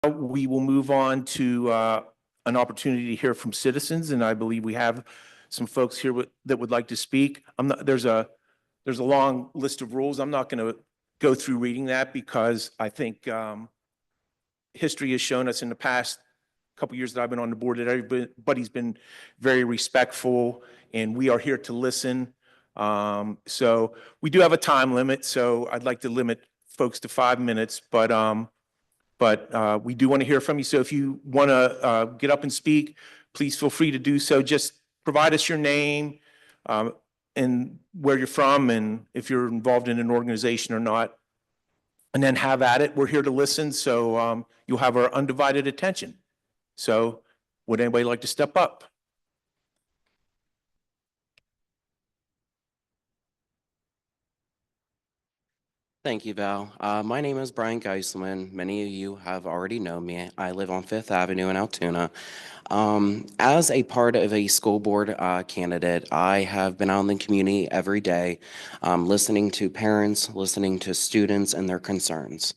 We will move on to an opportunity to hear from citizens, and I believe we have some folks here that would like to speak. There's a long list of rules. I'm not going to go through reading that because I think history has shown us in the past couple years that I've been on the board that everybody's been very respectful, and we are here to listen. So we do have a time limit, so I'd like to limit folks to 5 minutes, but we do want to hear from you. So if you want to get up and speak, please feel free to do so. Just provide us your name and where you're from and if you're involved in an organization or not. And then have at it. We're here to listen, so you'll have our undivided attention. So would anybody like to step up? Thank you, Val. My name is Brian Geisselman. Many of you have already known me. I live on Fifth Avenue in Altoona. As a part of a school board candidate, I have been out in the community every day, listening to parents, listening to students and their concerns.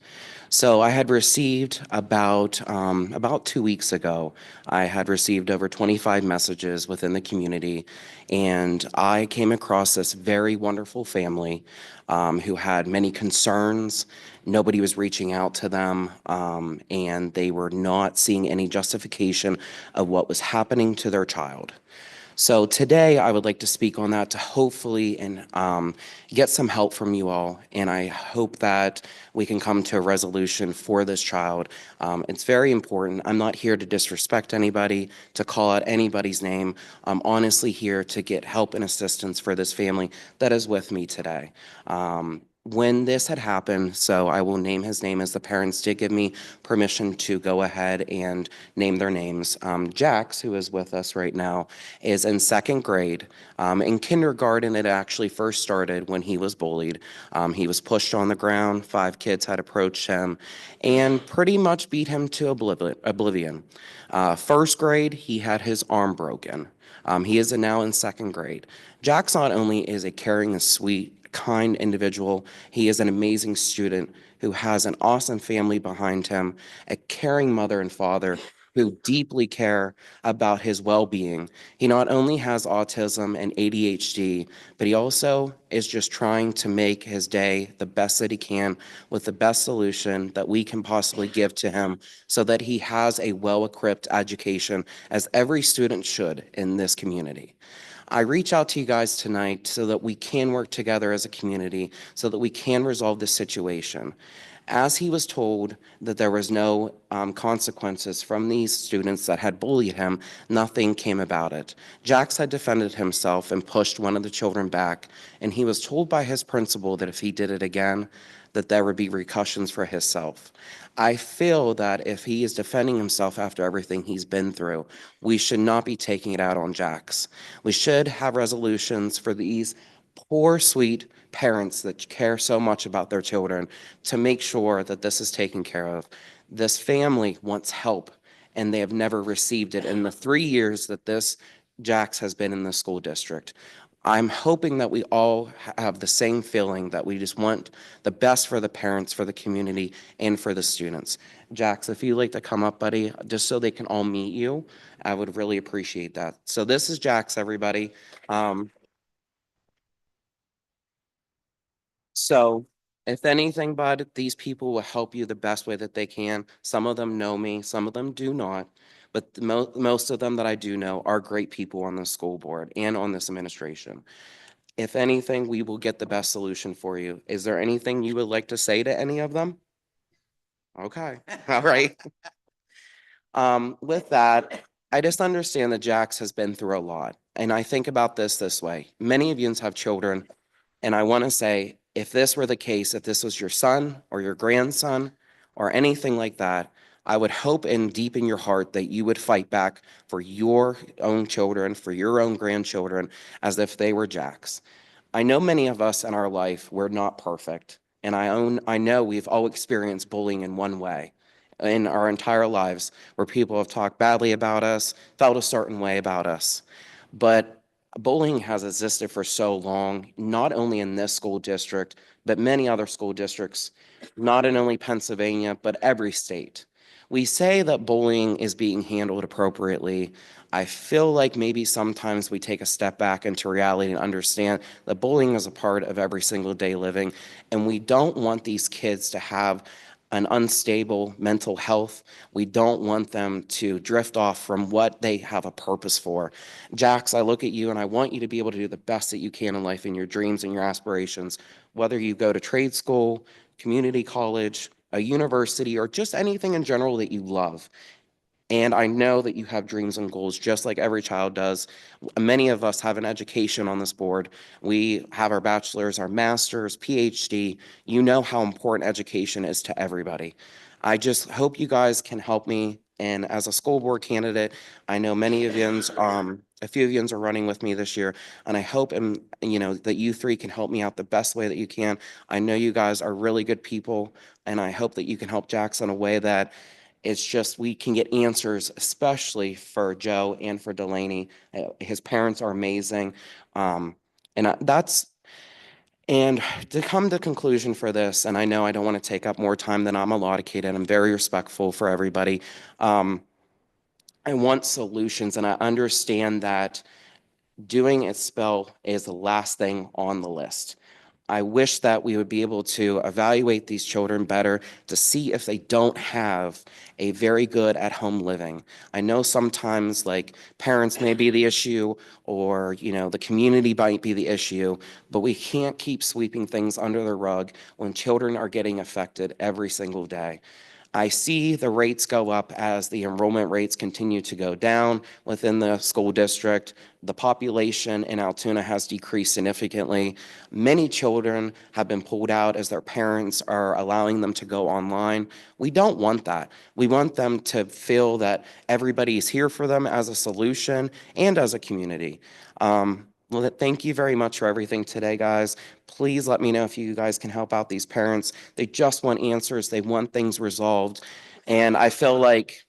So I had received about 2 weeks ago, I had received over 25 messages within the community, and I came across this very wonderful family who had many concerns. Nobody was reaching out to them, and they were not seeing any justification of what was happening to their child. So today I would like to speak on that to hopefully get some help from you all, and I hope that we can come to a resolution for this child. It's very important. I'm not here to disrespect anybody, to call out anybody's name. I'm honestly here to get help and assistance for this family that is with me today. When this had happened, so I will name his name as the parents did give me permission to go ahead and name their names. Jax, who is with us right now, is in second grade. In kindergarten, it actually first started when he was bullied. He was pushed on the ground. 5 kids had approached him and pretty much beat him to oblivion. First grade, he had his arm broken. He is now in second grade. Jax not only is a caring and sweet, kind individual, he is an amazing student who has an awesome family behind him, a caring mother and father who deeply care about his well-being. He not only has autism and ADHD, but he also is just trying to make his day the best that he can with the best solution that we can possibly give to him so that he has a well-equipped education, as every student should in this community. I reach out to you guys tonight so that we can work together as a community, so that we can resolve this situation. As he was told that there was no consequences from these students that had bullied him, nothing came about it. Jax had defended himself and pushed one of the children back, and he was told by his principal that if he did it again, that there would be repercussions for himself. I feel that if he is defending himself after everything he's been through, we should not be taking it out on Jax. We should have resolutions for these poor, sweet parents that care so much about their children to make sure that this is taken care of. This family wants help, and they have never received it in the 3 years that this Jax has been in the school district. I'm hoping that we all have the same feeling, that we just want the best for the parents, for the community, and for the students. Jax, if you'd like to come up, buddy, just so they can all meet you, I would really appreciate that. So this is Jax, everybody. So if anything, bud, these people will help you the best way that they can. Some of them know me, some of them do not, but most of them that I do know are great people on the school board and on this administration. If anything, we will get the best solution for you. Is there anything you would like to say to any of them? Okay, all right. With that, I just understand that Jax has been through a lot. And I think about this way. Many of you have children, and I want to say, if this were the case, if this was your son or your grandson or anything like that, I would hope in deep in your heart that you would fight back for your own children, for your own grandchildren, as if they were Jack's. I know many of us in our life, we're not perfect. And I know we've all experienced bullying in one way in our entire lives, where people have talked badly about us, felt a certain way about us. But bullying has existed for so long, not only in this school district, but many other school districts, not in only Pennsylvania, but every state. We say that bullying is being handled appropriately. I feel like maybe sometimes we take a step back into reality and understand that bullying is a part of every single day living, and we don't want these kids to have an unstable mental health. We don't want them to drift off from what they have a purpose for. Jax, I look at you and I want you to be able to do the best that you can in life, in your dreams and your aspirations, whether you go to trade school, community college, a university, or just anything in general that you love. And I know that you have dreams and goals just like every child does. Many of us have an education on this board. We have our bachelor's, our master's, PhD. You know how important education is to everybody. I just hope you guys can help me. And as a school board candidate, I know many of yous, a few of yous are running with me this year. And I hope that you three can help me out the best way that you can. I know you guys are really good people, and I hope that you can help Jackson in a way that it's just we can get answers, especially for Joe and for Delaney. His parents are amazing. That's and to come to conclusion for this, and I know I don't want to take up more time than I'm allotted. I'm very respectful for everybody. I want solutions, and I understand that doing a spell is the last thing on the list. I wish that we would be able to evaluate these children better to see if they don't have a very good at-home living. I know sometimes like parents may be the issue, or the community might be the issue, but we can't keep sweeping things under the rug when children are getting affected every single day. I see the rates go up as the enrollment rates continue to go down within the school district. The population in Altoona has decreased significantly. Many children have been pulled out as their parents are allowing them to go online. We don't want that. We want them to feel that everybody is here for them as a solution and as a community. Well, thank you very much for everything today, guys. Please let me know if you guys can help out these parents. They just want answers. They want things resolved. And I feel like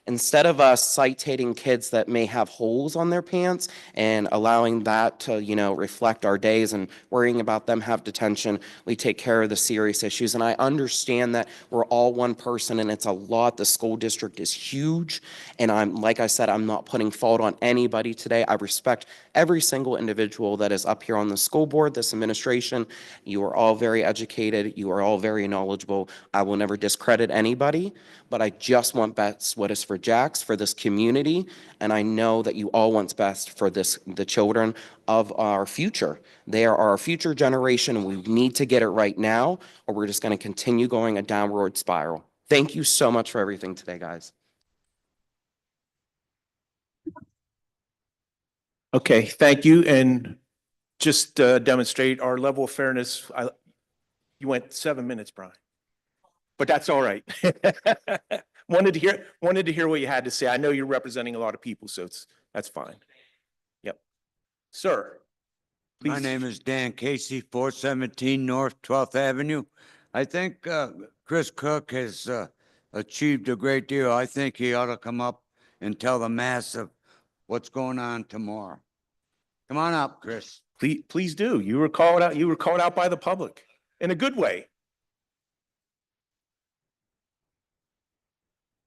instead of us citating kids that may have holes on their pants and allowing that to, reflect our days and worrying about them have detention, we take care of the serious issues. And I understand that we're all one person and it's a lot. The school district is huge. And like I said, I'm not putting fault on anybody today. I respect every single individual that is up here on the school board, this administration. You are all very educated. You are all very knowledgeable. I will never discredit anybody, but I just want best what is for Jax, for this community, and I know that you all want best for the children of our future. They are our future generation, and we need to get it right now, or we're just going to continue going a downward spiral. Thank you so much for everything today, guys. Okay, thank you. And just demonstrate our level of fairness. You went 7 minutes, Brian, but that's all right. Wanted to hear what you had to say. I know you're representing a lot of people, so that's fine. Yep. Sir, please. My name is Dan Casey, 417 North 12th Avenue. I think Chris Cook has achieved a great deal. I think he ought to come up and tell the mass of what's going on tomorrow. Come on up, Chris. Please do. You were called out. You were called out by the public in a good way.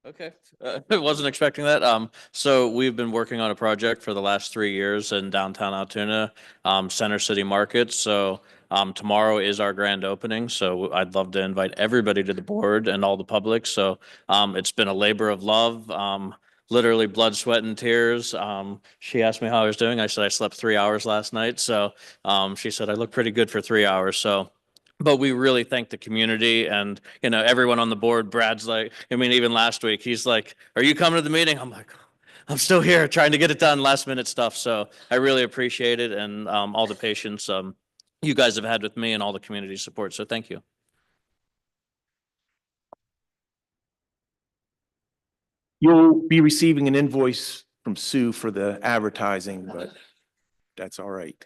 Okay, I wasn't expecting that. So we've been working on a project for the last 3 years in downtown Altoona, Center City Market. So tomorrow is our grand opening. So I'd love to invite everybody to the board and all the public. So it's been a labor of love. Literally blood, sweat, and tears. She asked me how I was doing. I said I slept 3 hours last night. So she said I look pretty good for 3 hours. So. But we really thank the community and, everyone on the board. Brad's like, even last week, he's like, are you coming to the meeting? I'm like, I'm still here trying to get it done, last minute stuff. So I really appreciate it and all the patience you guys have had with me and all the community support. So thank you. You'll be receiving an invoice from Sue for the advertising, but that's all right.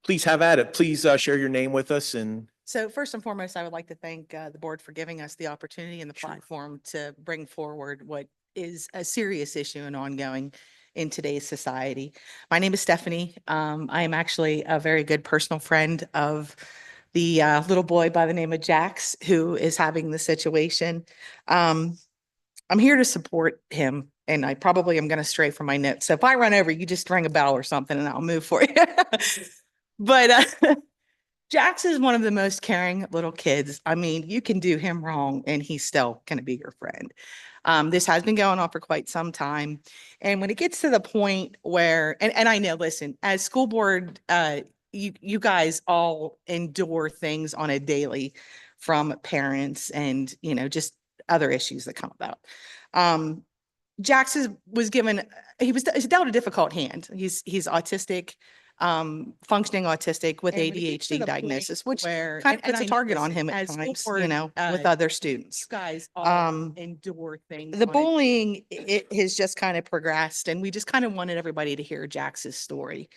Please have at it. Please share your name with us. And so first and foremost, I would like to thank the board for giving us the opportunity and the platform to bring forward what is a serious issue and ongoing in today's society. My name is Stephanie. I am actually a very good personal friend of the little boy by the name of Jax, who is having the situation. I'm here to support him, and I probably am going to stray from my notes. So if I run over, you just ring a bell or something and I'll move for you. But Jax is one of the most caring little kids. I mean, you can do him wrong and he's still going to be your friend. This has been going on for quite some time. And when it gets to the point where, and I know, listen, as school board, you guys all endure things on a daily from parents and, you know, just other issues that come about. Jax was given, he's dealt a difficult hand. He's autistic, functioning autistic with ADHD diagnosis, which kind of puts a target on him at times, you know, with other students. Guys endure things. The bullying, it has just kind of progressed, and we just kind of wanted everybody to hear Jax's story.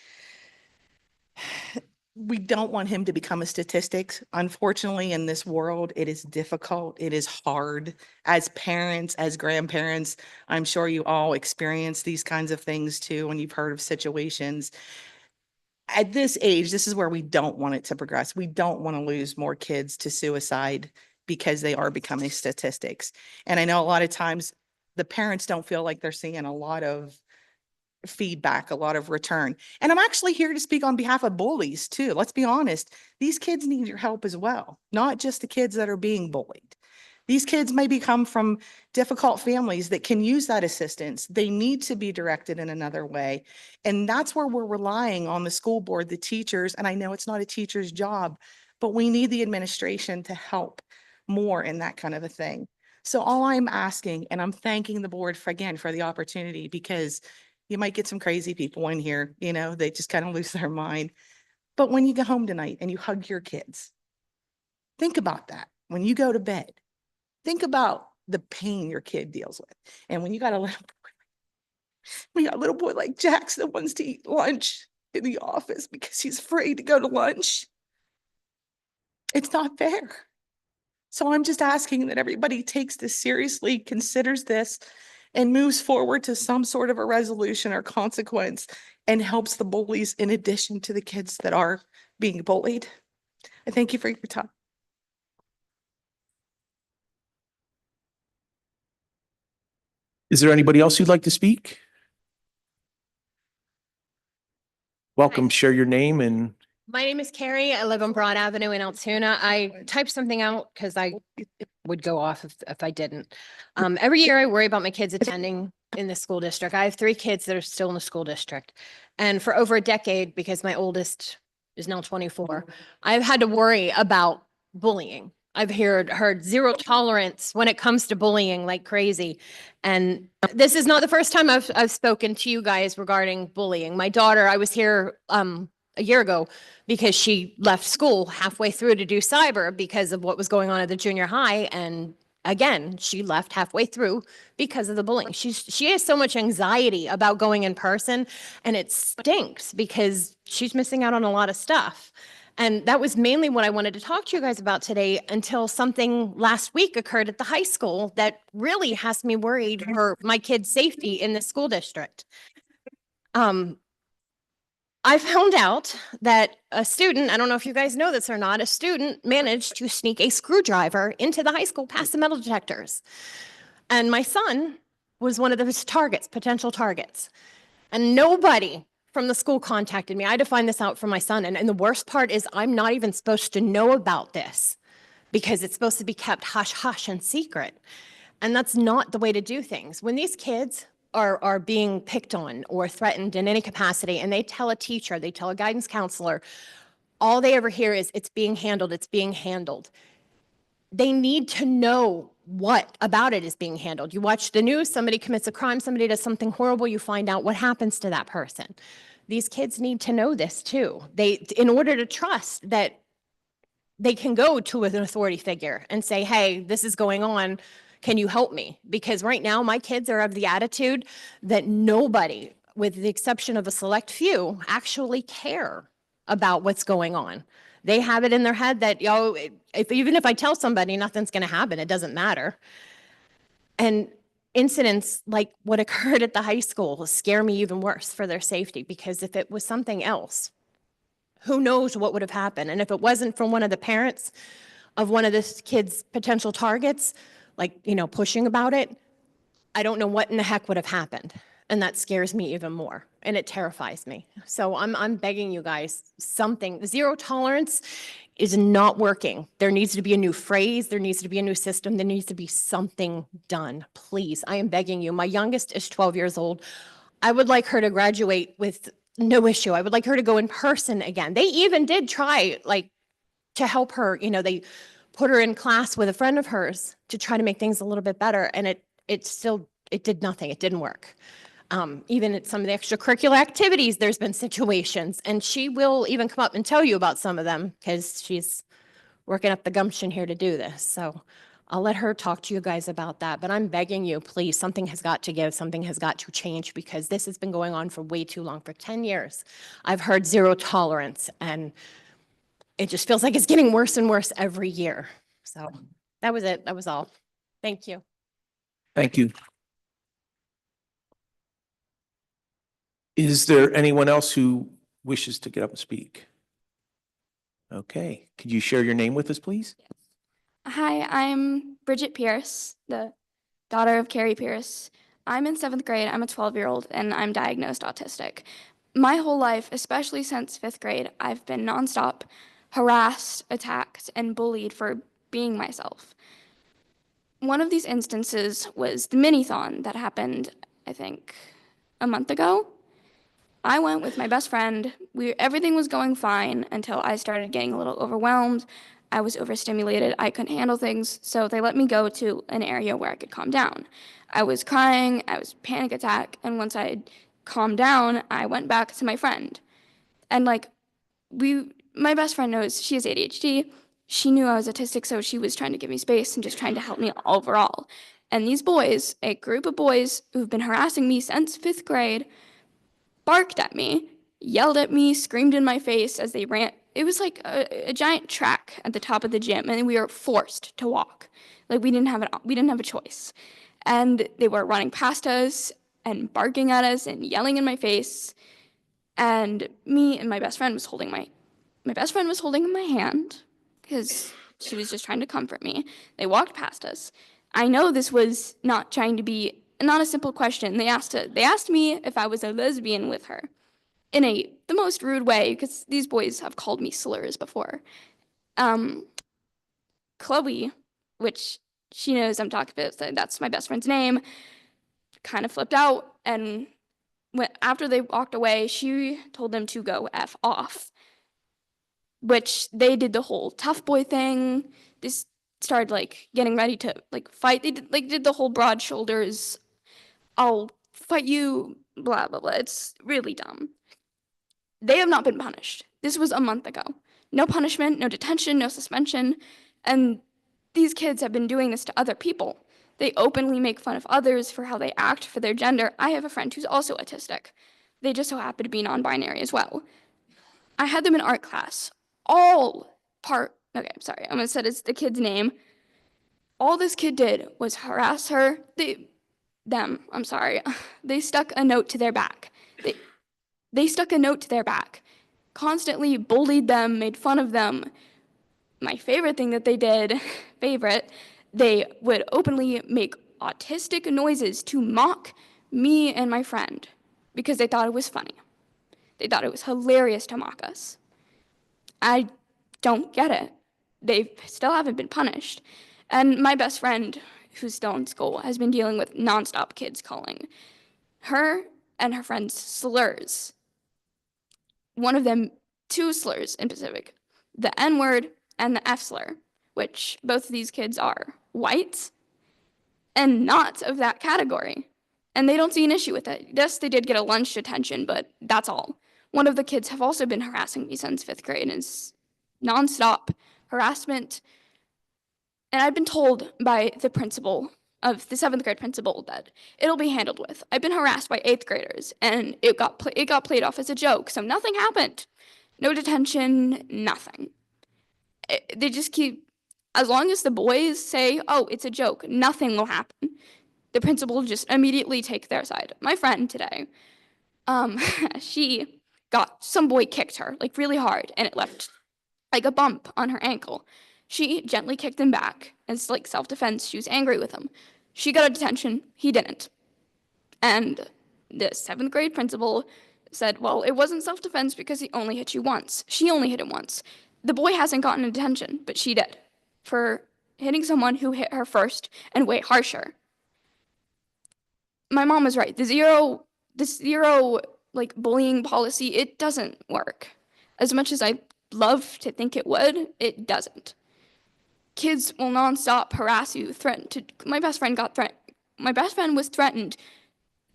We don't want him to become a statistic. Unfortunately, in this world, it is difficult. It is hard. As parents, as grandparents, I'm sure you all experience these kinds of things too when you've heard of situations. At this age, this is where we don't want it to progress. We don't want to lose more kids to suicide because they are becoming statistics. And I know a lot of times the parents don't feel like they're seeing a lot of feedback, a lot of return. And I'm actually here to speak on behalf of bullies too. Let's be honest. These kids need your help as well, not just the kids that are being bullied. These kids maybe come from difficult families that can use that assistance. They need to be directed in another way. And that's where we're relying on the school board, the teachers. And I know it's not a teacher's job, but we need the administration to help more in that kind of a thing. So all I'm asking, and I'm thanking the board for, again, for the opportunity, because you might get some crazy people in here, you know, they just kind of lose their mind. But when you go home tonight and you hug your kids, think about that. When you go to bed, think about the pain your kid deals with. And when you got a little boy like Jax that wants to eat lunch in the office because he's afraid to go to lunch, it's not fair. So I'm just asking that everybody takes this seriously, considers this, and moves forward to some sort of a resolution or consequence and helps the bullies in addition to the kids that are being bullied. I thank you for your time. Is there anybody else who'd like to speak? Welcome, share your name and My name is Carrie. I live on Broad Avenue in Altoona. I typed something out because I would go off if I didn't. Every year I worry about my kids attending in the school district. I have 3 kids that are still in the school district. And for over a decade, because my oldest is now 24, I've had to worry about bullying. I've heard zero tolerance when it comes to bullying like crazy. And this is not the first time I've spoken to you guys regarding bullying. My daughter, I was here a year ago because she left school halfway through to do cyber because of what was going on at the junior high. And again, she left halfway through because of the bullying. She has so much anxiety about going in person, and it stinks because she's missing out on a lot of stuff. And that was mainly what I wanted to talk to you guys about today, until something last week occurred at the high school that really has me worried for my kids' safety in the school district. I found out that a student, I don't know if you guys know this or not, a student managed to sneak a screwdriver into the high school past the metal detectors. And my son was one of those targets, potential targets. And nobody from the school contacted me. I had to find this out for my son. And the worst part is I'm not even supposed to know about this because it's supposed to be kept hush hush and secret. And that's not the way to do things. When these kids are being picked on or threatened in any capacity, and they tell a teacher, they tell a guidance counselor, all they ever hear is it's being handled, it's being handled. They need to know what about it is being handled. You watch the news, somebody commits a crime, somebody does something horrible, you find out what happens to that person. These kids need to know this too. In order to trust that they can go to an authority figure and say, hey, this is going on, can you help me? Because right now my kids are of the attitude that nobody, with the exception of a select few, actually care about what's going on. They have it in their head that, even if I tell somebody, nothing's going to happen. It doesn't matter. And incidents like what occurred at the high school scare me even worse for their safety, because if it was something else, who knows what would have happened? And if it wasn't from one of the parents of one of this kid's potential targets, like, pushing about it, I don't know what in the heck would have happened. And that scares me even more and it terrifies me. So I'm begging you guys, something, zero tolerance is not working. There needs to be a new phrase. There needs to be a new system. There needs to be something done. Please, I am begging you. My youngest is 12 years old. I would like her to graduate with no issue. I would like her to go in person again. They even did try like to help her, they put her in class with a friend of hers to try to make things a little bit better. And it did nothing. It didn't work. Even at some of the extracurricular activities, there's been situations, and she will even come up and tell you about some of them because she's working up the gumption here to do this. So I'll let her talk to you guys about that. But I'm begging you, please, something has got to give. Something has got to change because this has been going on for way too long. For 10 years, I've heard zero tolerance, and it just feels like it's getting worse and worse every year. So that was it. That was all. Thank you. Thank you. Is there anyone else who wishes to get up and speak? Okay, could you share your name with us, please? Hi, I'm Bridget Pierce, the daughter of Carrie Pierce. I'm in 7th grade. I'm a 12-year-old, and I'm diagnosed autistic. My whole life, especially since 5th grade, I've been nonstop harassed, attacked, and bullied for being myself. One of these instances was the mini-thon that happened, I think, a month ago. I went with my best friend. Everything was going fine until I started getting a little overwhelmed. I was overstimulated. I couldn't handle things, so they let me go to an area where I could calm down. I was crying, I was panic attack, and once I calmed down, I went back to my friend. And my best friend knows she has ADHD. She knew I was autistic, so she was trying to give me space and just trying to help me overall. And these boys, a group of boys who've been harassing me since 5th grade, barked at me, yelled at me, screamed in my face as they ran. It was like a giant track at the top of the gym, and we were forced to walk. Like we didn't have a choice. And they were running past us and barking at us and yelling in my face. And me and my best friend was holding my hand because she was just trying to comfort me. They walked past us. I know this was not a simple question. They asked me if I was a lesbian with her in the most rude way because these boys have called me slurs before. Chloe, which she knows I'm talking about, so that's my best friend's name, kind of flipped out, and after they walked away, she told them to go F off, which they did the whole tough boy thing. They started getting ready to fight. They did the whole broad shoulders, I'll fight you, blah, blah, blah. It's really dumb. They have not been punished. This was a month ago. No punishment, no detention, no suspension. And these kids have been doing this to other people. They openly make fun of others for how they act, for their gender. I have a friend who's also autistic. They just so happen to be non-binary as well. I had them in art class. Okay, I'm sorry. I'm going to say it's the kid's name. All this kid did was harass her. I'm sorry. They stuck a note to their back. They stuck a note to their back, constantly bullied them, made fun of them. My favorite thing that they did, they would openly make autistic noises to mock me and my friend because they thought it was funny. They thought it was hilarious to mock us. I don't get it. They still haven't been punished. And my best friend, who's still in school, has been dealing with nonstop kids calling her and her friends slurs. One of them, 2 slurs in specific, the N-word and the F slur, which both of these kids are white and not of that category. And they don't see an issue with it. Yes, they did get a lunch detention, but that's all. One of the kids have also been harassing me since 5th grade, and it's nonstop harassment. And I've been told by the principal of the 7th grade principal that it'll be handled with. I've been harassed by 8th graders, and it got played off as a joke, so nothing happened. No detention, nothing. They just keep, as long as the boys say, oh, it's a joke, nothing will happen. The principal will just immediately take their side. My friend today, some boy kicked her, really hard, and it left a bump on her ankle. She gently kicked him back. It's self-defense. She was angry with him. She got a detention, he didn't. And the 7th grade principal said, well, it wasn't self-defense because he only hit you once. She only hit him once. The boy hasn't gotten a detention, but she did, for hitting someone who hit her first and way harsher. My mom was right. The zero like bullying policy, it doesn't work. As much as I love to think it would, it doesn't. Kids will nonstop harass you, threaten to. My best friend was threatened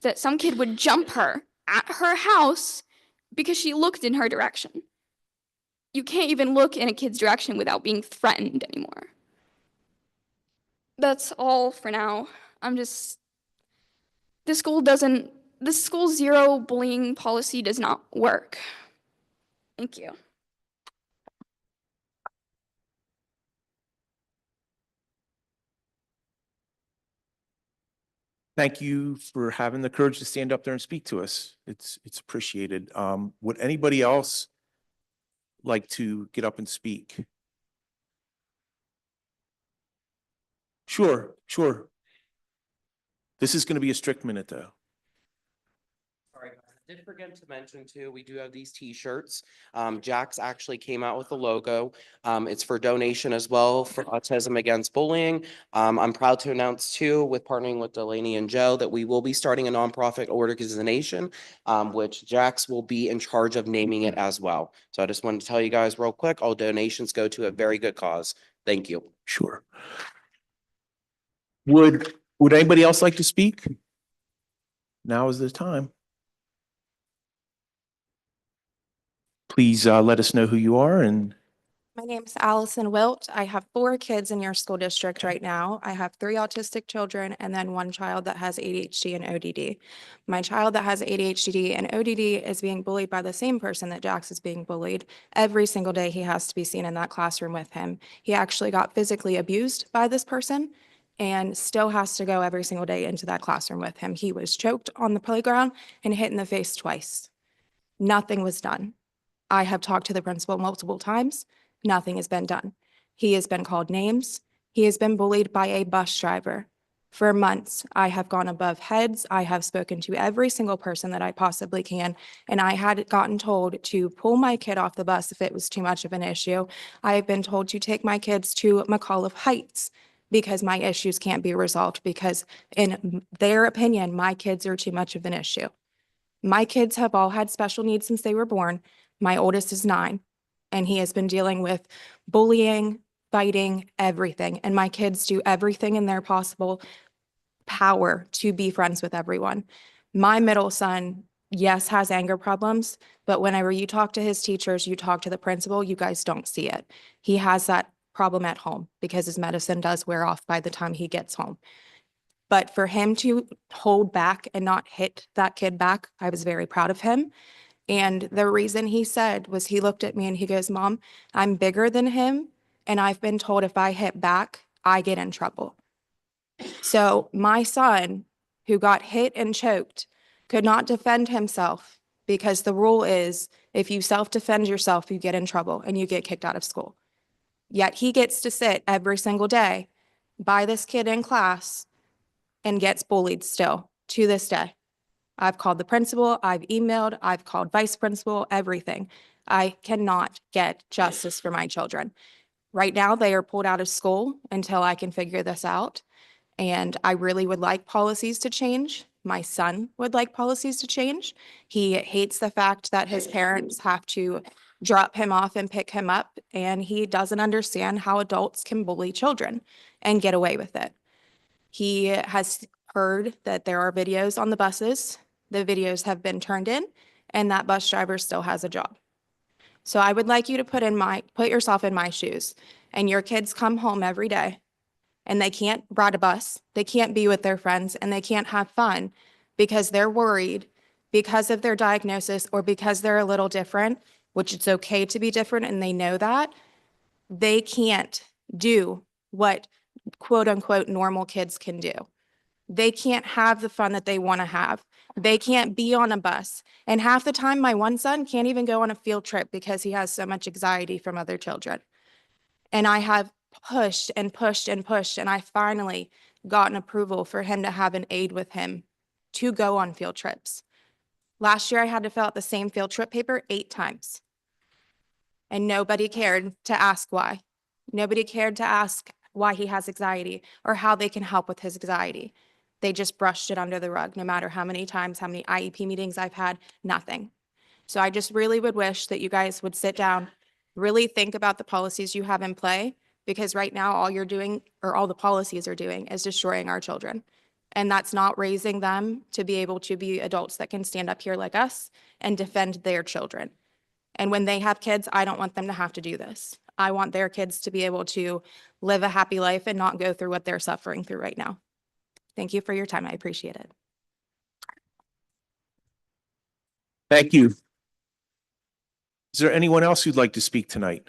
that some kid would jump her at her house because she looked in her direction. You can't even look in a kid's direction without being threatened anymore. That's all for now. The school zero bullying policy does not work. Thank you. Thank you for having the courage to stand up there and speak to us. It's appreciated. Would anybody else like to get up and speak? Sure. This is going to be a strict minute, though. Sorry, guys. I did forget to mention too, we do have these T-shirts. Jax actually came out with the logo. It's for donation as well for Autism Against Bullying. I'm proud to announce too, with partnering with Delaney and Joe, that we will be starting a nonprofit organization, which Jax will be in charge of naming it as well. So I just wanted to tell you guys real quick, all donations go to a very good cause. Thank you. Sure. Would anybody else like to speak? Now is the time. Please let us know who you are and My name is Allison Wilt. I have 4 kids in your school district right now. I have 3 autistic children and then 1 child that has ADHD and ODD. My child that has ADHD and ODD is being bullied by the same person that Jax is being bullied. Every single day he has to be seen in that classroom with him. He actually got physically abused by this person and still has to go every single day into that classroom with him. He was choked on the playground and hit in the face twice. Nothing was done. I have talked to the principal multiple times. Nothing has been done. He has been called names. He has been bullied by a bus driver. For months, I have gone above heads. I have spoken to every single person that I possibly can, and I had gotten told to pull my kid off the bus if it was too much of an issue. I have been told to take my kids to McAuliffe Heights because my issues can't be resolved because in their opinion, my kids are too much of an issue. My kids have all had special needs since they were born. My oldest is 9. And he has been dealing with bullying, fighting, everything. And my kids do everything in their possible power to be friends with everyone. My middle son, yes, has anger problems, but whenever you talk to his teachers, you talk to the principal, you guys don't see it. He has that problem at home because his medicine does wear off by the time he gets home. But for him to hold back and not hit that kid back, I was very proud of him. And the reason he said was he looked at me and he goes, "Mom, I'm bigger than him. And I've been told if I hit back, I get in trouble." So my son, who got hit and choked, could not defend himself because the rule is if you self-defend yourself, you get in trouble and you get kicked out of school. Yet he gets to sit every single day by this kid in class and gets bullied still to this day. I've called the principal, I've emailed, I've called vice principal, everything. I cannot get justice for my children. Right now, they are pulled out of school until I can figure this out. And I really would like policies to change. My son would like policies to change. He hates the fact that his parents have to drop him off and pick him up, and he doesn't understand how adults can bully children and get away with it. He has heard that there are videos on the buses. The videos have been turned in, and that bus driver still has a job. So I would like you to put yourself in my shoes, and your kids come home every day, and they can't ride a bus, they can't be with their friends, and they can't have fun because they're worried because of their diagnosis or because they're a little different, which it's okay to be different, and they know that. They can't do what quote unquote normal kids can do. They can't have the fun that they want to have. They can't be on a bus. And half the time, my one son can't even go on a field trip because he has so much anxiety from other children. And I have pushed and pushed and pushed, and I finally gotten approval for him to have an aide with him to go on field trips. Last year, I had to fill out the same field trip paper 8 times. And nobody cared to ask why. Nobody cared to ask why he has anxiety or how they can help with his anxiety. They just brushed it under the rug, no matter how many times, how many IEP meetings I've had, nothing. So I just really would wish that you guys would sit down, really think about the policies you have in play, because right now all you're doing, or all the policies are doing, is destroying our children. And that's not raising them to be able to be adults that can stand up here like us and defend their children. And when they have kids, I don't want them to have to do this. I want their kids to be able to live a happy life and not go through what they're suffering through right now. Thank you for your time. I appreciate it. Thank you. Is there anyone else who'd like to speak tonight?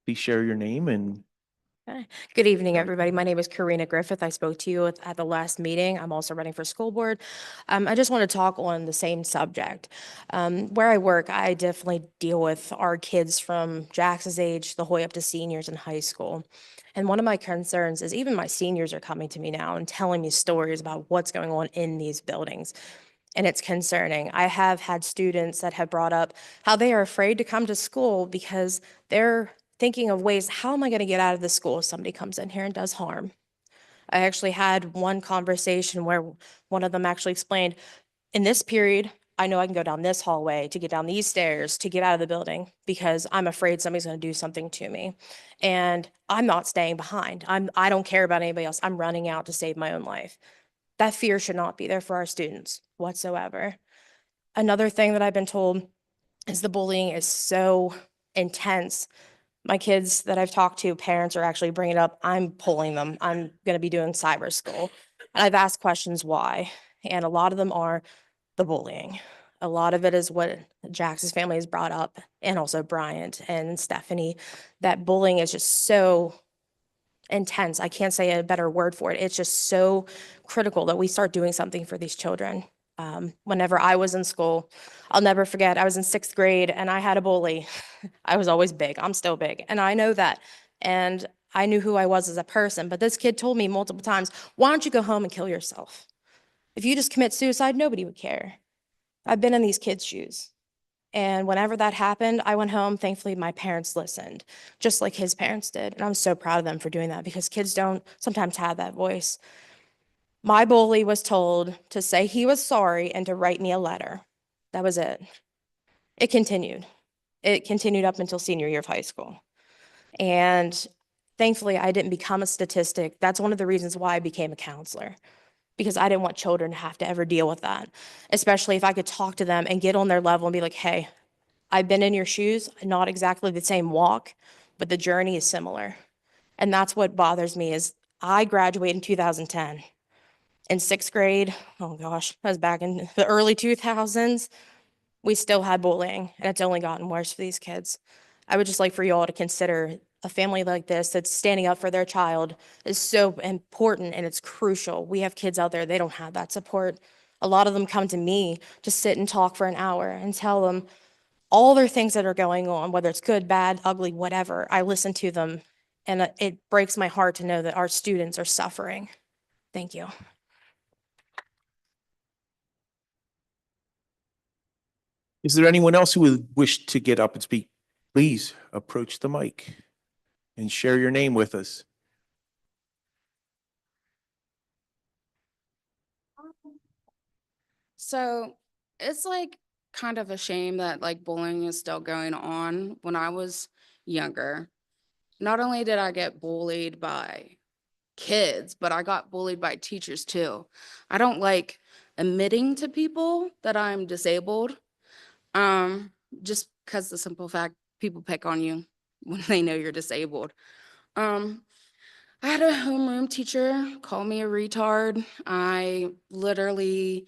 Please share your name and Good evening, everybody. My name is Karina Griffith. I spoke to you at the last meeting. I'm also running for school board. I just want to talk on the same subject. Where I work, I definitely deal with our kids from Jax's age the whole way up to seniors in high school. And one of my concerns is even my seniors are coming to me now and telling me stories about what's going on in these buildings. And it's concerning. I have had students that have brought up how they are afraid to come to school because they're thinking of ways, how am I going to get out of the school if somebody comes in here and does harm? I actually had one conversation where one of them actually explained, in this period, I know I can go down this hallway to get down these stairs to get out of the building because I'm afraid somebody's going to do something to me. And I'm not staying behind. I don't care about anybody else. I'm running out to save my own life. That fear should not be there for our students whatsoever. Another thing that I've been told is the bullying is so intense. My kids that I've talked to, parents are actually bringing it up. I'm pulling them. I'm going to be doing cyber school. And I've asked questions why. And a lot of them are the bullying. A lot of it is what Jax's family has brought up, and also Bryant and Stephanie, that bullying is just so intense. I can't say a better word for it. It's just so critical that we start doing something for these children. Whenever I was in school, I'll never forget, I was in 6th grade and I had a bully. I was always big. I'm still big. And I know that. And I knew who I was as a person. But this kid told me multiple times, why don't you go home and kill yourself? If you just commit suicide, nobody would care. I've been in these kids' shoes. And whenever that happened, I went home. Thankfully, my parents listened, just like his parents did. And I'm so proud of them for doing that because kids don't sometimes have that voice. My bully was told to say he was sorry and to write me a letter. That was it. It continued. It continued up until senior year of high school. And thankfully, I didn't become a statistic. That's one of the reasons why I became a counselor, because I didn't want children to have to ever deal with that, especially if I could talk to them and get on their level and be like, hey, I've been in your shoes, not exactly the same walk, but the journey is similar. And that's what bothers me is I graduated in 2010. In 6th grade, oh gosh, that was back in the early 2000s, we still had bullying, and it's only gotten worse for these kids. I would just like for you all to consider a family like this that's standing up for their child is so important and it's crucial. We have kids out there, they don't have that support. A lot of them come to me to sit and talk for an hour and tell them all their things that are going on, whether it's good, bad, ugly, whatever. I listen to them, and it breaks my heart to know that our students are suffering. Thank you. is there anyone else who would wish to get up and speak? Please approach the mic and share your name with us. So it's like kind of a shame that like bullying is still going on. When I was younger, not only did I get bullied by kids, but I got bullied by teachers too. I don't like admitting to people that I'm disabled. Just because the simple fact people pick on you when they know you're disabled. I had a homeroom teacher call me a retard. I literally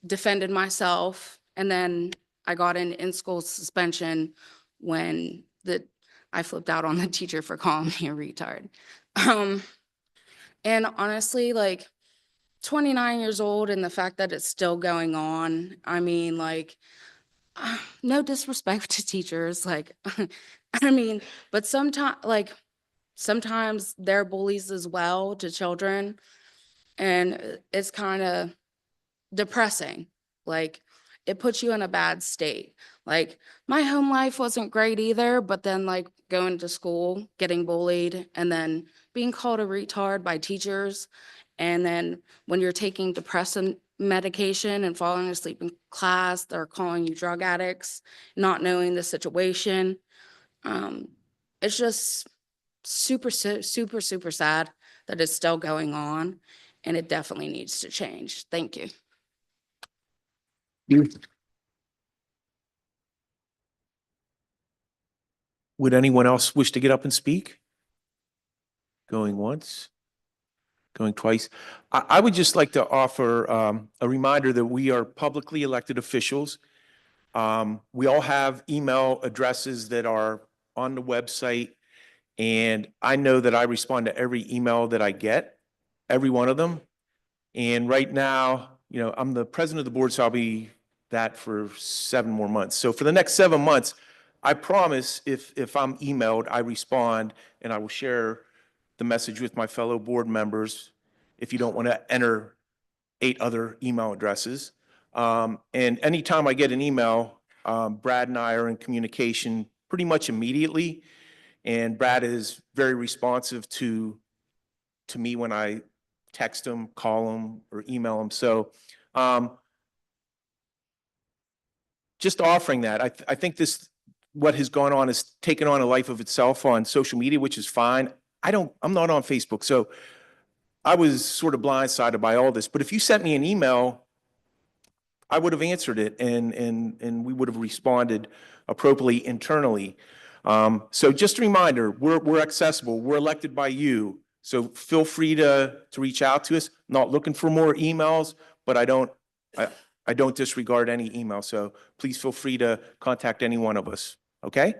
defended myself, and then I got an in-school suspension when I flipped out on the teacher for calling me a retard. And honestly, like 29 years old and the fact that it's still going on, I mean, like no disrespect to teachers, like, I mean, but sometimes they're bullies as well to children, and it's kind of depressing. Like, it puts you in a bad state. Like, my home life wasn't great either, but then like going to school, getting bullied, and then being called a retard by teachers. And then when you're taking depressant medication and falling asleep in class, they're calling you drug addicts, not knowing the situation. Um, it's just super sad that it's still going on, and it definitely needs to change. Thank you. Would anyone else wish to get up and speak? Going once? Going twice? I would just like to offer a reminder that we are publicly elected officials. We all have email addresses that are on the website, and I know that I respond to every email that I get, every one of them. And right now, I'm the president of the board, so I'll be that for 7 more months. So for the next 7 months, I promise if I'm emailed, I respond, and I will share the message with my fellow board members if you don't want to enter 8 other email addresses. And anytime I get an email, Brad and I are in communication pretty much immediately. And Brad is very responsive to me when I text him, call him, or email him. So just offering that, I think what has gone on is taken on a life of itself on social media, which is fine. I'm not on Facebook, so I was sort of blindsided by all this. But if you sent me an email, I would have answered it, and we would have responded appropriately internally. So just a reminder, we're accessible. We're elected by you. So feel free to reach out to us. Not looking for more emails, but I don't disregard any email. So please feel free to contact any one of us. Okay?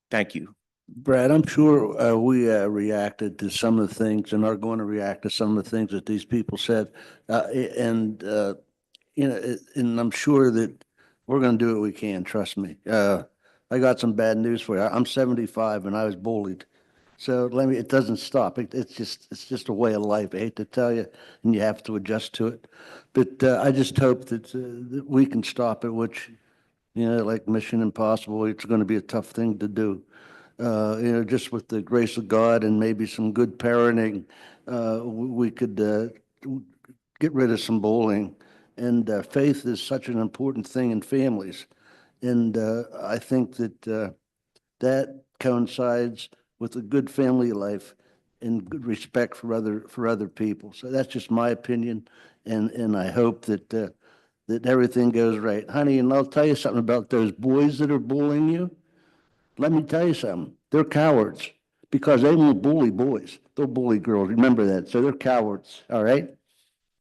Thank you. Brad, I'm sure we reacted to some of the things and are going to react to some of the things that these people said. And I'm sure that we're going to do what we can, trust me. I got some bad news for you. I'm 75 and I was bullied. So it doesn't stop. It's just a way of life. I hate to tell you, and you have to adjust to it. But I just hope that we can stop it, which, like Mission Impossible, it's going to be a tough thing to do. Just with the grace of God and maybe some good parenting, we could get rid of some bullying. And faith is such an important thing in families. And I think that that coincides with a good family life and good respect for other people. So that's just my opinion. And I hope that that everything goes right. Honey, and I'll tell you something about those boys that are bullying you. Let me tell you something. They're cowards because they won't bully boys. They'll bully girls. Remember that. So they're cowards. All right?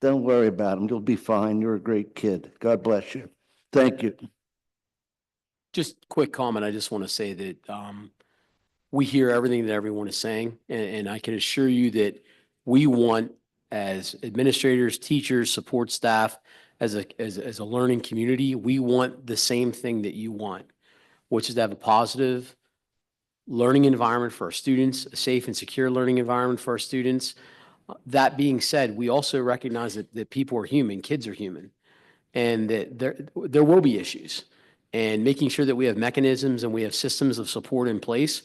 Don't worry about them. You'll be fine. You're a great kid. God bless you. Thank you. Just quick comment. I just want to say that we hear everything that everyone is saying, and I can assure you that we want, as administrators, teachers, support staff, as a learning community, we want the same thing that you want, which is to have a positive learning environment for our students, a safe and secure learning environment for our students. That being said, we also recognize that people are human, kids are human, and that there will be issues. And making sure that we have mechanisms and we have systems of support in place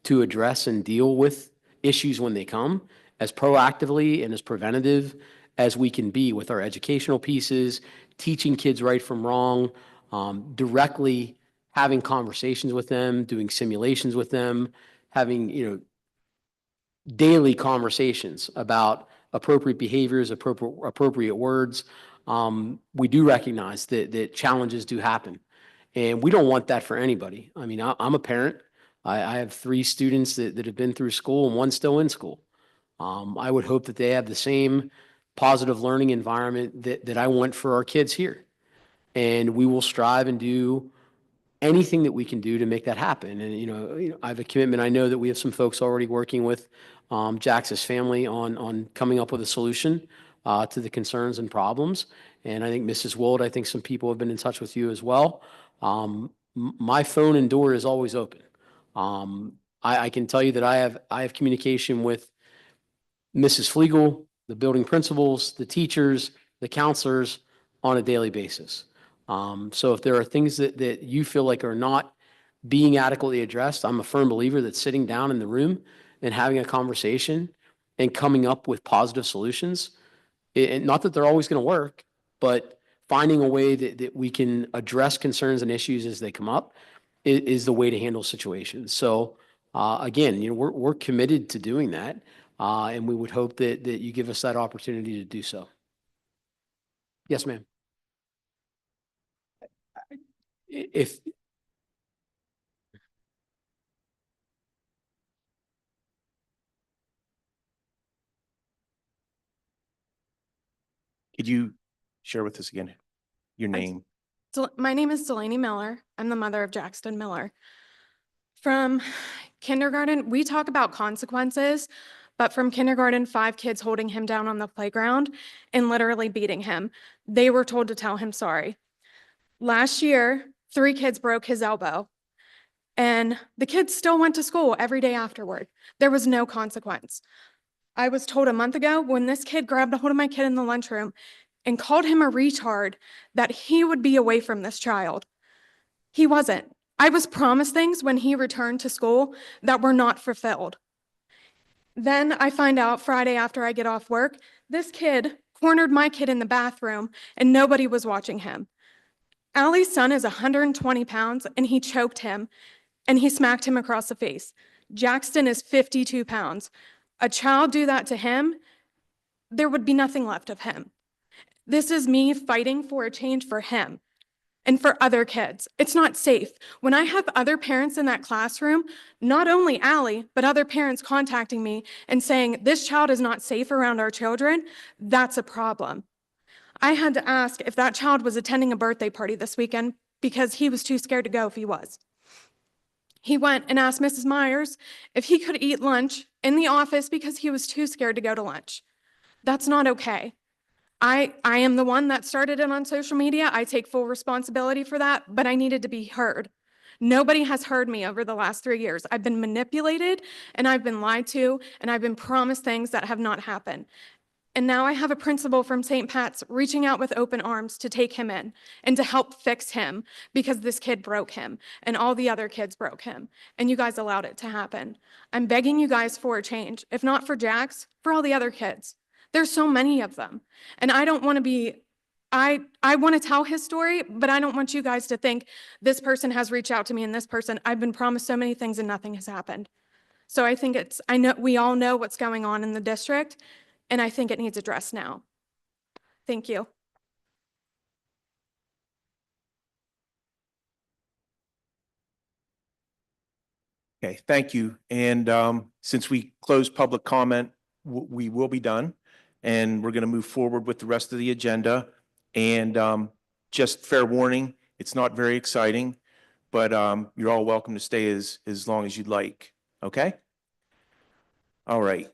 to address and deal with issues when they come as proactively and as preventative as we can be with our educational pieces, teaching kids right from wrong, directly having conversations with them, doing simulations with them, having, daily conversations about appropriate behaviors, appropriate words. We do recognize that challenges do happen, and we don't want that for anybody. I mean, I'm a parent. I have 3 students that have been through school and 1 still in school. I would hope that they have the same positive learning environment that I want for our kids here. And we will strive and do anything that we can do to make that happen. And, I have a commitment. I know that we have some folks already working with Jax's family on coming up with a solution to the concerns and problems. And I think Mrs. Wold, I think some people have been in touch with you as well. My phone and door is always open. I can tell you that I have communication with Mrs. Flegel, the building principals, the teachers, the counselors on a daily basis. So if there are things that you feel like are not being adequately addressed, I'm a firm believer that sitting down in the room and having a conversation and coming up with positive solutions, and not that they're always going to work, but finding a way that we can address concerns and issues as they come up is the way to handle situations. So again, we're committed to doing that. And we would hope that you give us that opportunity to do so. Yes, ma'am. If, Could you share with us again your name? My name is Delaney Miller. I'm the mother of Jackson Miller. From kindergarten, we talk about consequences, but from kindergarten, 5 kids holding him down on the playground and literally beating him. They were told to tell him sorry. Last year, 3 kids broke his elbow, and the kids still went to school every day afterward. There was no consequence. I was told a month ago when this kid grabbed a hold of my kid in the lunchroom and called him a retard that he would be away from this child. He wasn't. I was promised things when he returned to school that were not fulfilled. Then I find out Friday after I get off work, this kid cornered my kid in the bathroom and nobody was watching him. Allie's son is 120 pounds and he choked him and he smacked him across the face. Jackson is 52 pounds. A child do that to him, there would be nothing left of him. This is me fighting for a change for him and for other kids. It's not safe. When I have other parents in that classroom, not only Allie, but other parents contacting me and saying, this child is not safe around our children, that's a problem. I had to ask if that child was attending a birthday party this weekend because he was too scared to go if he was. He went and asked Mrs. Myers if he could eat lunch in the office because he was too scared to go to lunch. That's not okay. I am the one that started it on social media. I take full responsibility for that, but I needed to be heard. Nobody has heard me over the last 3 years. I've been manipulated and I've been lied to and I've been promised things that have not happened. And now I have a principal from St. Pat's reaching out with open arms to take him in and to help fix him because this kid broke him and all the other kids broke him. And you guys allowed it to happen. I'm begging you guys for a change, if not for Jax, for all the other kids. There's so many of them. And I don't want to be, I want to tell his story, but I don't want you guys to think this person has reached out to me and this person, I've been promised so many things and nothing has happened. So I think I know we all know what's going on in the district. And I think it needs addressed now. Thank you. Okay, thank you. And since we closed public comment, we will be done. And we're going to move forward with the rest of the agenda. And just fair warning, it's not very exciting, but you're all welcome to stay as long as you'd like. Okay? All right.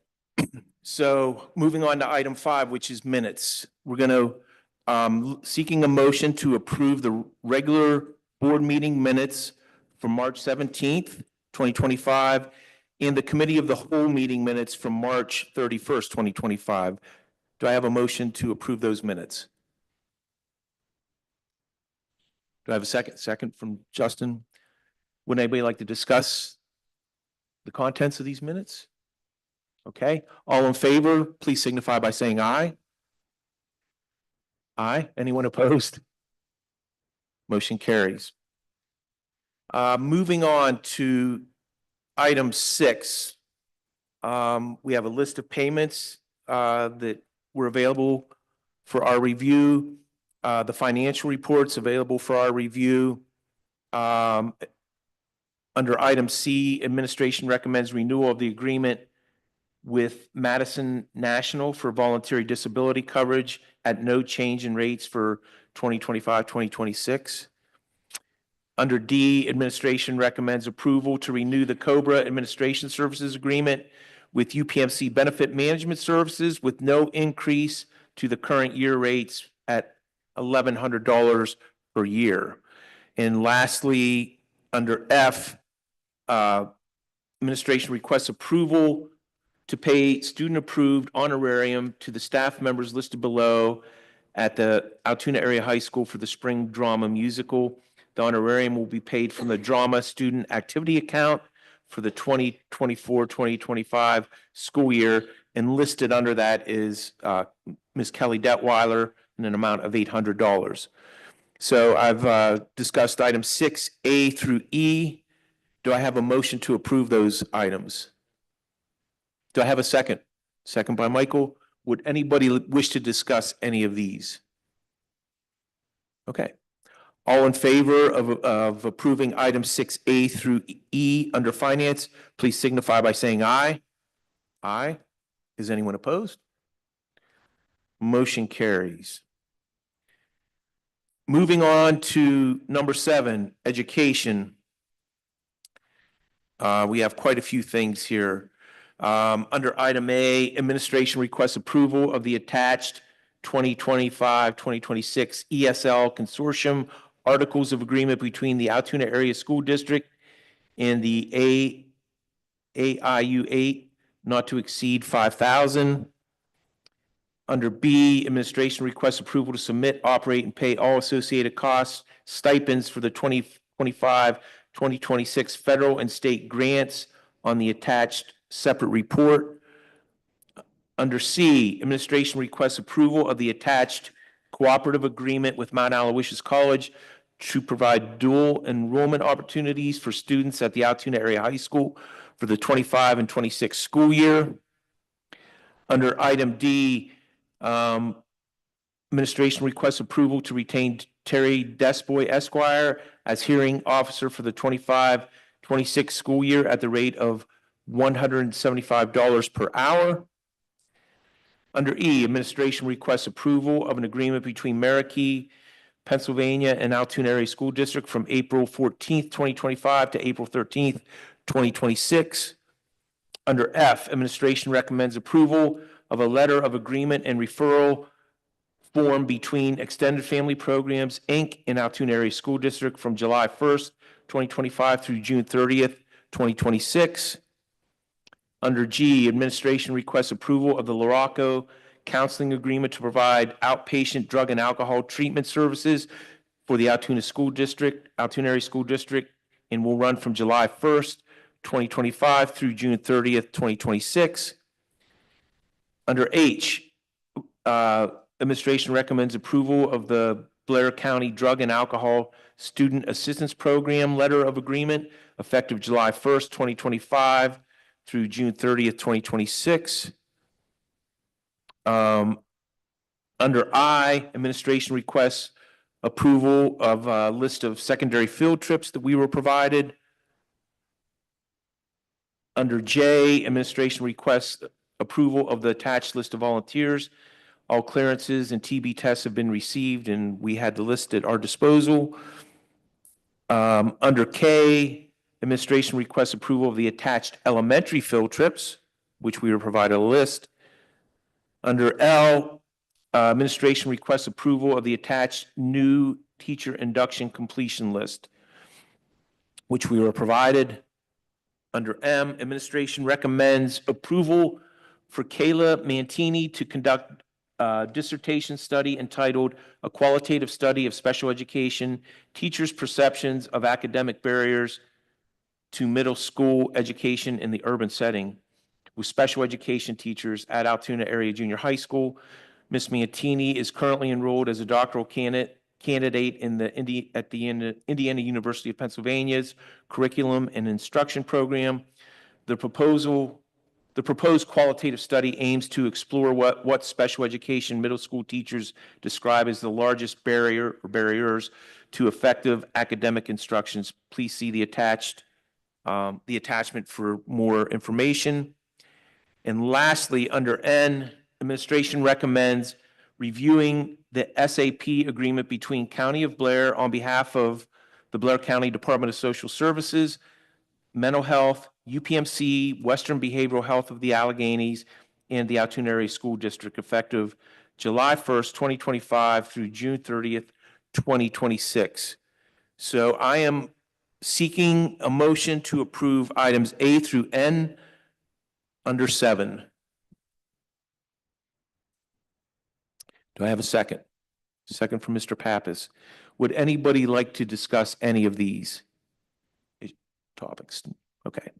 So moving on to item 5, which is minutes. We're going to seeking a motion to approve the regular board meeting minutes from March 17th, 2025, and the committee of the whole meeting minutes from March 31st, 2025. Do I have a motion to approve those minutes? Do I have a second? Second from Justin. Would anybody like to discuss the contents of these minutes? Okay, all in favor, please signify by saying aye. Aye. Anyone opposed? Motion carries. Moving on to item 6. We have a list of payments that were available for our review. The financial reports available for our review. Under item C, administration recommends renewal of the agreement with Madison National for voluntary disability coverage at no change in rates for 2025, 2026. Under D, administration recommends approval to renew the COBRA administration services agreement with UPMC Benefit Management Services with no increase to the current year rates at $1,100 per year. And lastly, under F, administration requests approval to pay student-approved honorarium to the staff members listed below at the Altoona Area High School for the spring drama musical. The honorarium will be paid from the drama student activity account for the 2024-2025 school year, and listed under that is Ms. Kelly Detweiler in an amount of $800. So I've discussed items 6A through E. Do I have a motion to approve those items? Do I have a second? Second by Michael. Would anybody wish to discuss any of these? Okay. All in favor of approving items 6A through E under finance, please signify by saying aye. Aye. Is anyone opposed? Motion carries. Moving on to number 7, education. We have quite a few things here. Under item A, administration requests approval of the attached 2025-2026 ESL Consortium Articles of Agreement between the Altoona Area School District and the AIU 8, not to exceed 5,000. Under B, administration requests approval to submit, operate, and pay all associated costs, stipends for the 2025-2026 federal and state grants on the attached separate report. Under C, administration requests approval of the attached cooperative agreement with Mount Aloysius College to provide dual enrollment opportunities for students at the Altoona Area High School for the 25 and 26 school year. Under item D, administration requests approval to retain Terry Desboy Esquire as hearing officer for the 25-26 school year at the rate of $175 per hour. Under E, administration requests approval of an agreement between Marquis, Pennsylvania and Altoona Area School District from April 14th, 2025 to April 13th, 2026. Under F, administration recommends approval of a letter of agreement and referral form between Extended Family Programs, Inc. and Altoona Area School District from July 1st, 2025 through June 30th, 2026. Under G, administration requests approval of the Laraco counseling agreement to provide outpatient drug and alcohol treatment services for the Altoona School District, Altoona Area School District, and will run from July 1st, 2025 through June 30th, 2026. Under H, administration recommends approval of the Blair County Drug and Alcohol Student Assistance Program Letter of Agreement effective July 1st, 2025 through June 30th, 2026. Under I, administration requests approval of a list of secondary field trips that we were provided. Under J, administration requests approval of the attached list of volunteers. All clearances and TB tests have been received, and we had the list at our disposal. Under K, administration requests approval of the attached elementary field trips, which we were provided a list. Under L, administration requests approval of the attached new teacher induction completion list, which we were provided. Under M, administration recommends approval for Kayla Mantini to conduct a dissertation study entitled A Qualitative Study of Special Education, Teachers' Perceptions of Academic Barriers to Middle School Education in the Urban Setting with Special Education Teachers at Altoona Area Junior High School. Ms. Mantini is currently enrolled as a doctoral candidate at the Indiana University of Pennsylvania's Curriculum and Instruction Program. The proposed qualitative study aims to explore what special education middle school teachers describe as the largest barrier or barriers to effective academic instructions. Please see the attachment for more information. And lastly, under N, administration recommends reviewing the SAP agreement between County of Blair on behalf of the Blair County Department of Social Services, Mental Health, UPMC, Western Behavioral Health of the Alleghenies, and the Altoona Area School District effective July 1st, 2025 through June 30th, 2026. So I am seeking a motion to approve items A through N under 7. Do I have a second? Second from Mr. Pappas. Would anybody like to discuss any of these topics? Okay.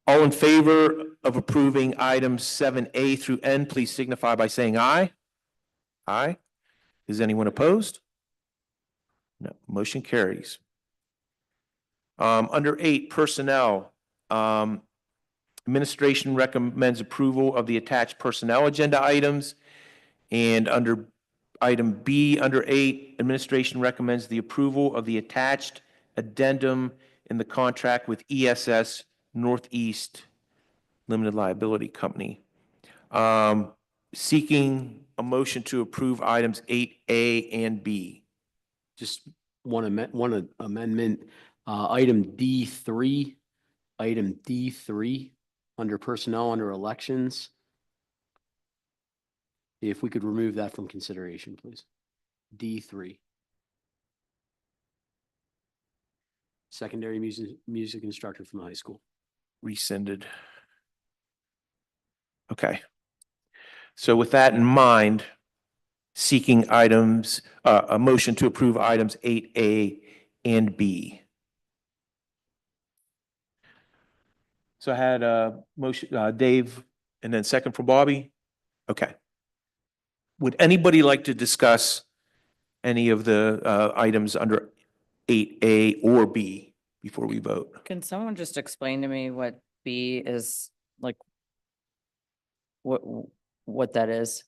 All in favor of approving items 7A through N, please signify by saying aye. Aye. Is anyone opposed? No. Motion carries. Under 8, personnel. Administration recommends approval of the attached personnel agenda items. And under item B, under 8, administration recommends the approval of the attached addendum in the contract with ESS Northeast Limited Liability Company. Seeking a motion to approve items 8A and B. Just one amendment, item D3, under personnel, under elections. If we could remove that from consideration, please. D3. Secondary music instructor from the high school. Rescinded. Okay. So with that in mind, seeking items, a motion to approve items 8A and B. So I had a motion, Dave, and then second from Bobby. Okay. Would anybody like to discuss any of the items under 8A or B before we vote? Can someone just explain to me what B is, like, what that is?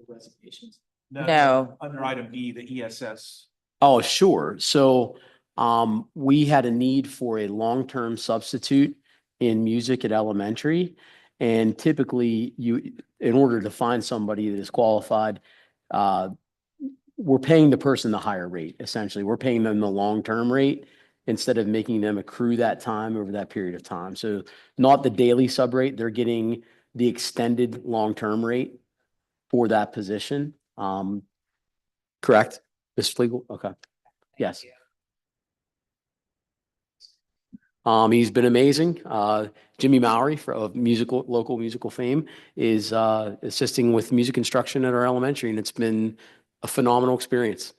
Resignations? No. Under item B, the ESS. Oh, sure. So we had a need for a long-term substitute in music at elementary. And typically in order to find somebody that is qualified, we're paying the person the higher rate, essentially. We're paying them the long-term rate instead of making them accrue that time over that period of time. So not the daily sub rate, they're getting the extended long-term rate for that position. Correct, Ms. Flegel? Okay, yes. He's been amazing. Jimmy Mowry of local musical fame is assisting with music instruction at our elementary, and it's been a phenomenal experience.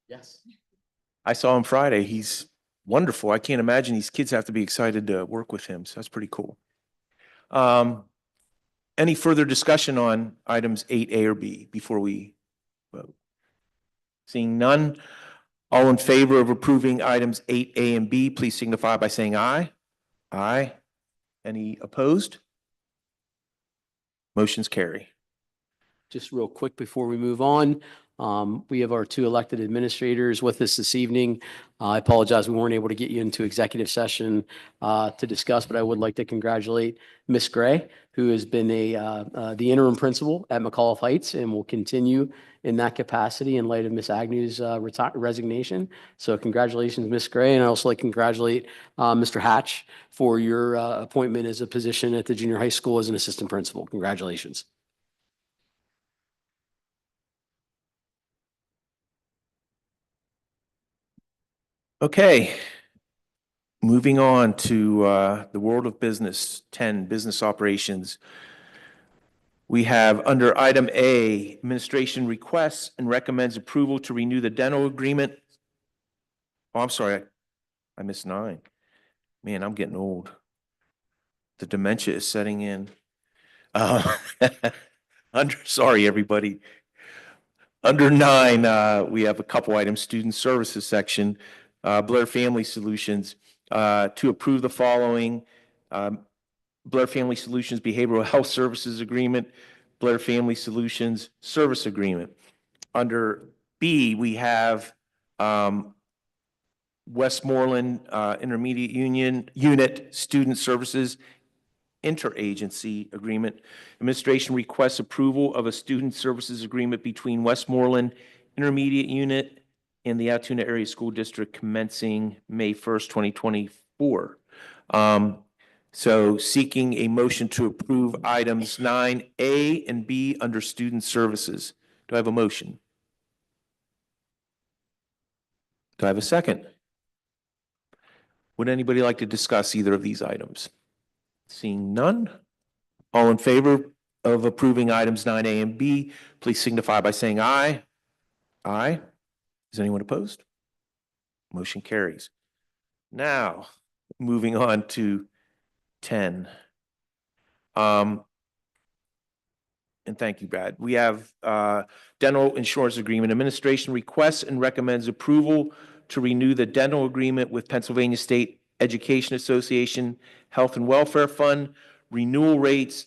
Yes. I saw him Friday. He's wonderful. I can't imagine these kids have to be excited to work with him. So that's pretty cool. Any further discussion on items 8A or B before we vote? Seeing none, all in favor of approving items 8A and B, please signify by saying aye. Aye. Any opposed? Motion's carry. Just real quick before we move on, we have our 2 elected administrators with us this evening. I apologize we weren't able to get you into executive session to discuss, but I would like to congratulate Ms. Gray, who has been the interim principal at McAuliffe Heights and will continue in that capacity in light of Ms. Agnew's resignation. So congratulations, Ms. Gray, and I also like to congratulate Mr. Hatch for your appointment as a position at the junior high school as an assistant principal. Congratulations. Okay. Moving on to the world of business, 10, business operations. We have under item A, administration requests and recommends approval to renew the dental agreement. Oh, I'm sorry. I missed 9. Man, I'm getting old. The dementia is setting in. Sorry, everybody. Under 9, we have a couple items, student services section, Blair Family Solutions, to approve the following, Blair Family Solutions Behavioral Health Services Agreement, Blair Family Solutions Service Agreement. Under B, we have Westmoreland Intermediate Unit Student Services Interagency Agreement. Administration requests approval of a student services agreement between Westmoreland Intermediate Unit and the Altoona Area School District commencing May 1st, 2024. So seeking a motion to approve items 9A and B under student services. Do I have a motion? Do I have a second? Would anybody like to discuss either of these items? Seeing none. All in favor of approving items 9A and B, please signify by saying aye. Aye. Is anyone opposed? Motion carries. Now, moving on to 10. And thank you, Brad. We have dental insurance agreement. Administration requests and recommends approval to renew the dental agreement with Pennsylvania State Education Association Health and Welfare Fund. Renewal rates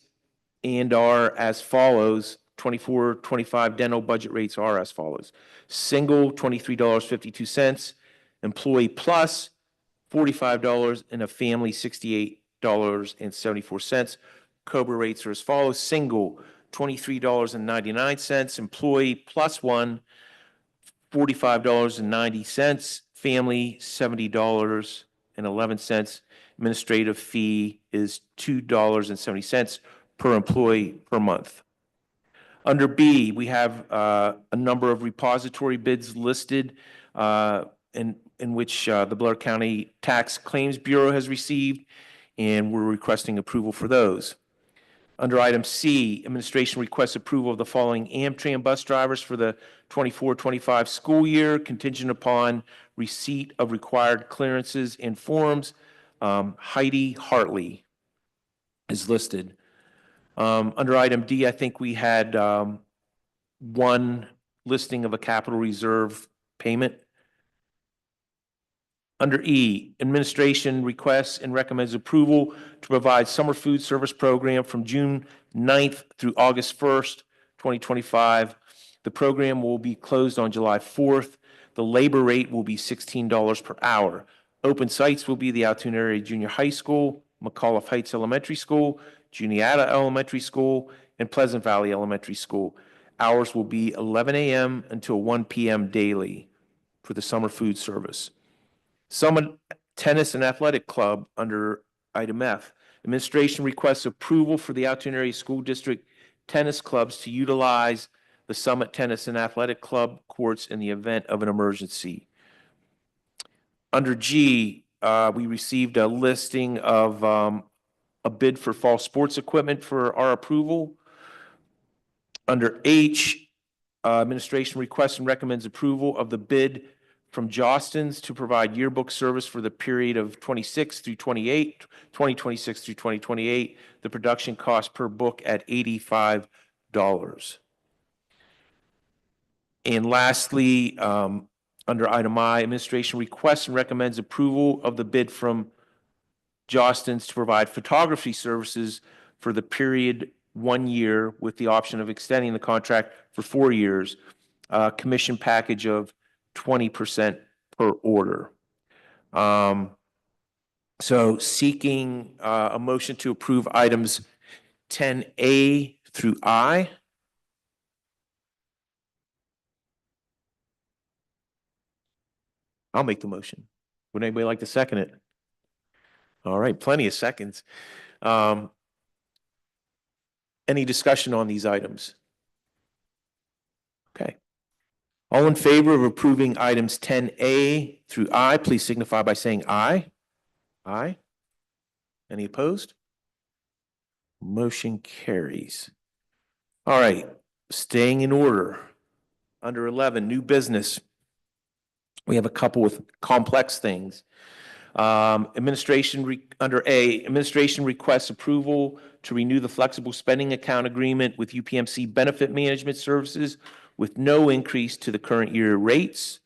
and are as follows. 24-25 dental budget rates are as follows. Single, $23.52. Employee plus, $45, and a family, $68.74. COBRA rates are as follows. Single, $23.99. Employee plus one, $45.90. Family, $70.11. Administrative fee is $2.70 per employee per month. Under B, we have a number of repository bids listed in which the Blair County Tax Claims Bureau has received, and we're requesting approval for those. Under item C, administration requests approval of the following Amtrak bus drivers for the 24-25 school year, contingent upon receipt of required clearances and forms. Heidi Hartley is listed. Under item D, I think we had one listing of a capital reserve payment. Under E, administration requests and recommends approval to provide summer food service program from June 9th through August 1st, 2025. The program will be closed on July 4th. The labor rate will be $16 per hour. Open sites will be the Altoona Area Junior High School, McAuliffe Heights Elementary School, Juniata Elementary School, and Pleasant Valley Elementary School. Hours will be 11 a.m. until 1 p.m. daily for the summer food service. Summit Tennis and Athletic Club under item F. Administration requests approval for the Altoona Area School District tennis clubs to utilize the Summit Tennis and Athletic Club courts in the event of an emergency. Under G, we received a listing of a bid for fall sports equipment for our approval. Under H, administration requests and recommends approval of the bid from Jostens to provide yearbook service for the period of 2026 through 2028. The production cost per book at $85. And lastly, under item I, administration requests and recommends approval of the bid from Jostens to provide photography services for the period 1 year with the option of extending the contract for 4 years. Commission package of 20% per order. So seeking a motion to approve items 10A through I. I'll make the motion. Would anybody like to second it? All right, plenty of seconds. Any discussion on these items? Okay. All in favor of approving items 10A through I, please signify by saying aye. Aye. Any opposed? Motion carries. All right, staying in order. Under 11, new business. We have a couple with complex things. Under A, administration requests approval to renew the flexible spending account agreement with UPMC Benefit Management Services with no increase to the current year rates.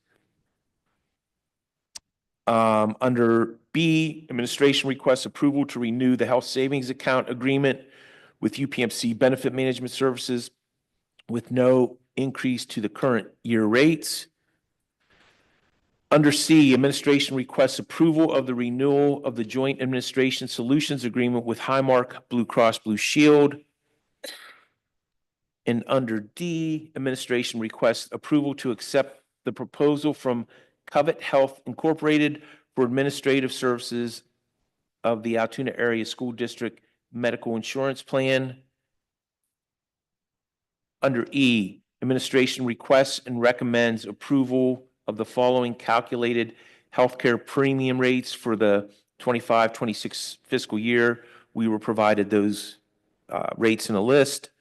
Under B, administration requests approval to renew the health savings account agreement with UPMC Benefit Management Services with no increase to the current year rates. Under C, administration requests approval of the renewal of the Joint Administration Solutions Agreement with Highmark Blue Cross Blue Shield. And under D, administration requests approval to accept the proposal from Covet Health Incorporated for administrative services of the Altoona Area School District Medical Insurance Plan. Under E, administration requests and recommends approval of the following calculated healthcare premium rates for the 25-26 fiscal year. We were provided those rates in a list.